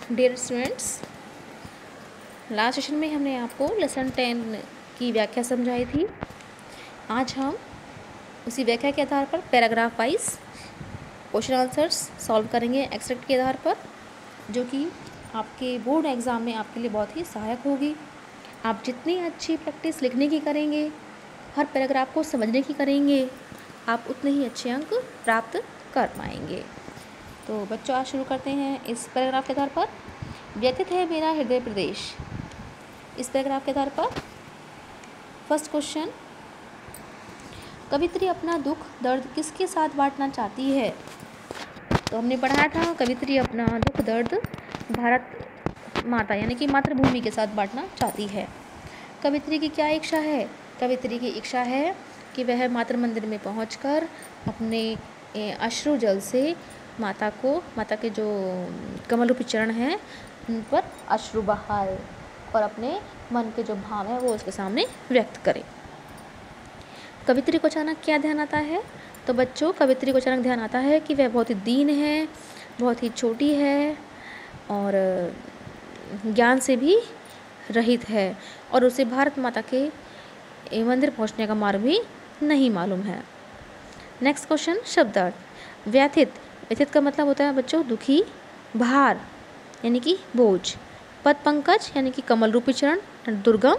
Dear students, last session में हमने आपको लेसन 10 की व्याख्या समझाई थी। आज हम उसी व्याख्या के आधार पर paragraph wise question answers solve करेंगे एक्सट्रैक्ट के आधार पर, जो कि आपके बोर्ड एग्ज़ाम में आपके लिए बहुत ही सहायक होगी। आप जितनी अच्छी प्रैक्टिस लिखने की करेंगे, हर पैराग्राफ को समझने की करेंगे, आप उतने ही अच्छे अंक प्राप्त कर पाएंगे। तो बच्चों, आज शुरू करते हैं इस पैराग्राफ के आधार पर। व्यथित है मेरा हृदय प्रदेश। इस पैराग्राफ के आधार पर फर्स्ट क्वेश्चन, कवित्री अपना दुख दर्द किसके साथ बांटना चाहती है? तो हमने पढ़ाया था कवित्री अपना दुख दर्द भारत माता यानी कि मातृभूमि के साथ बांटना चाहती है। कवित्री की क्या इच्छा है? कवित्री की इच्छा है कि वह मातृ मंदिर में पहुंचकर अपने अश्रु जल से माता के जो कमल रूपी चरण हैं उन पर अश्रु बहाए और अपने मन के जो भाव है वो उसके सामने व्यक्त करे। कवित्री को अचानक क्या ध्यान आता है? तो बच्चों, कवित्री को अचानक ध्यान आता है कि वह बहुत ही दीन है, बहुत ही छोटी है और ज्ञान से भी रहित है और उसे भारत माता के मंदिर पहुंचने का मार्ग भी नहीं मालूम है। नेक्स्ट क्वेश्चन, शब्दार्थ। व्यथित का मतलब होता है बच्चों दुखी, भार यानी कि बोझ, पद पंकज यानी कि कमल रूपी चरण, दुर्गम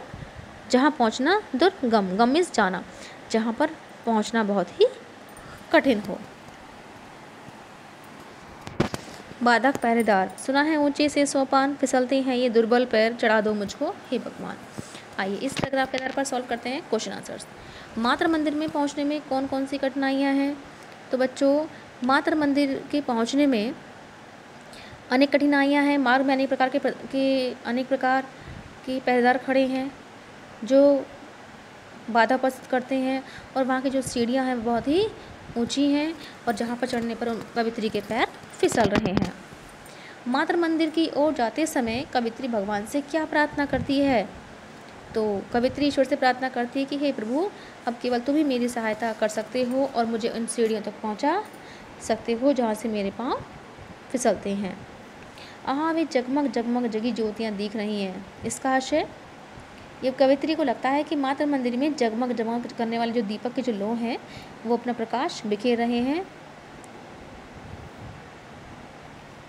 जहाँ पहुँचना, दुर्गम गम मीन्स जाना, जहाँ पर पहुँचना बहुत ही कठिन हो। बाधक पहरेदार, सुना है ऊंचे से सोपान फिसलते हैं ये दुर्बल पैर, चढ़ा दो मुझको हे भगवान। आइए इस पैराग्राफ के आधार पर सॉल्व करते हैं क्वेश्चन आंसर्स। मातृ मंदिर में पहुंचने में कौन कौन सी कठिनाइयां हैं? तो बच्चों, मातृ मंदिर के पहुंचने में अनेक कठिनाइयां हैं। मार्ग में अनेक प्रकार के पहरेदार खड़े हैं जो बाधा उपस्थित करते हैं और वहाँ की जो सीढ़ियाँ हैं बहुत ही ऊंची हैं और जहाँ पर चढ़ने पर कवित्री के पैर फिसल रहे हैं। मातृ मंदिर की ओर जाते समय कवित्री भगवान से क्या प्रार्थना करती है? तो कवित्री ईश्वर से प्रार्थना करती है कि हे प्रभु, अब केवल तुम ही मेरी सहायता कर सकते हो और मुझे उन सीढ़ियों तक पहुंचा सकते हो जहां से मेरे पांव फिसलते हैं। वे जगमग जगमग जगी ज्योतियां दिख रही हैं। इसका आशय, ये कवित्री को लगता है कि मातृ मंदिर में जगमग जगमग करने वाले जो दीपक के जो लौ हैं वो अपना प्रकाश बिखेर रहे हैं,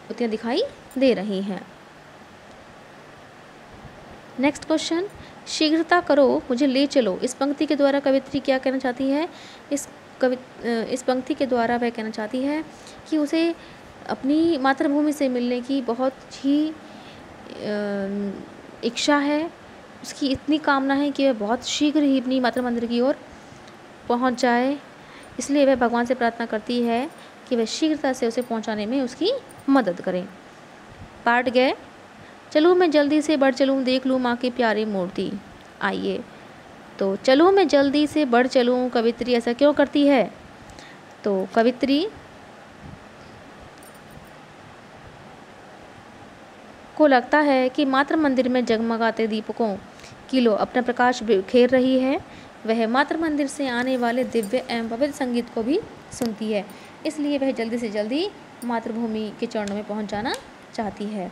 ज्योतियां दिखाई दे रही हैं। नेक्स्ट क्वेश्चन, शीघ्रता करो मुझे ले चलो। इस पंक्ति के द्वारा कवित्री क्या कहना चाहती है? इस पंक्ति के द्वारा वह कहना चाहती है कि उसे अपनी मातृभूमि से मिलने की बहुत ही इच्छा है, उसकी इतनी कामना है कि वह बहुत शीघ्र ही अपनी मातृ मंदिर की ओर पहुंच जाए। इसलिए वह भगवान से प्रार्थना करती है कि वह शीघ्रता से उसे पहुंचाने में उसकी मदद करें। पार्ट गए, चलूँ मैं जल्दी से बढ़ चलूँ देख लूँ माँ की प्यारी मूर्ति। आइए, तो चलूँ मैं जल्दी से बढ़ चलूँ, कवित्री ऐसा क्यों करती है? तो कवित्री को लगता है कि मातृ मंदिर में जगमगाते दीपकों की लो अपना प्रकाश बिखेर रही है। वह मातृ मंदिर से आने वाले दिव्य एवं पवित्र संगीत को भी सुनती है, इसलिए वह जल्दी से जल्दी मातृभूमि के चरणों में पहुंच जाना चाहती है।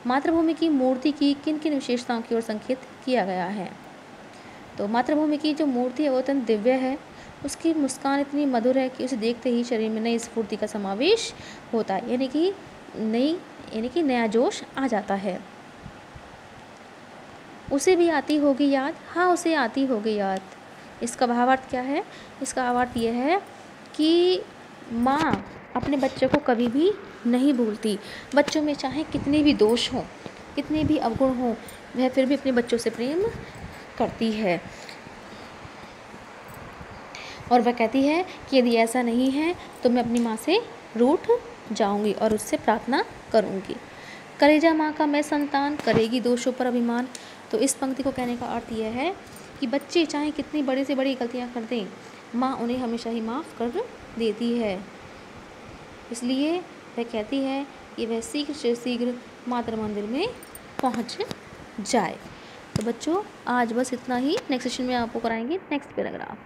मातृभूमि की मूर्ति की किन किन विशेषताओं की ओर संकेत किया गया है? तो मातृभूमि की जो मूर्ति है वो अत्यंत दिव्य है, उसकी मुस्कान इतनी मधुर है कि उसे देखते ही शरीर में नई स्फूर्ति का समावेश होता है, यानी कि नया जोश आ जाता है। उसे भी आती होगी याद? हाँ, उसे आती होगी याद। इसका भावार्थ क्या है? इसका भावार्थ यह है कि माँ अपने बच्चों को कभी भी नहीं भूलती। बच्चों में चाहे कितने भी दोष हों, कितने भी अवगुण हों, वह फिर भी अपने बच्चों से प्रेम करती है और वह कहती है कि यदि ऐसा नहीं है तो मैं अपनी माँ से रूठ जाऊंगी और उससे प्रार्थना करूंगी। कलेजा माँ का मैं संतान करेगी दोषों पर अभिमान। तो इस पंक्ति को कहने का अर्थ यह है कि बच्चे चाहे कितनी बड़ी से बड़ी गलतियाँ कर दें, माँ उन्हें हमेशा ही माफ़ कर देती है। इसलिए वह कहती है कि वह शीघ्र से शीघ्र मातृ मंदिर में पहुंच जाए। तो बच्चों, आज बस इतना ही। नेक्स्ट सेशन में आपको कराएंगे नेक्स्ट पैराग्राफ।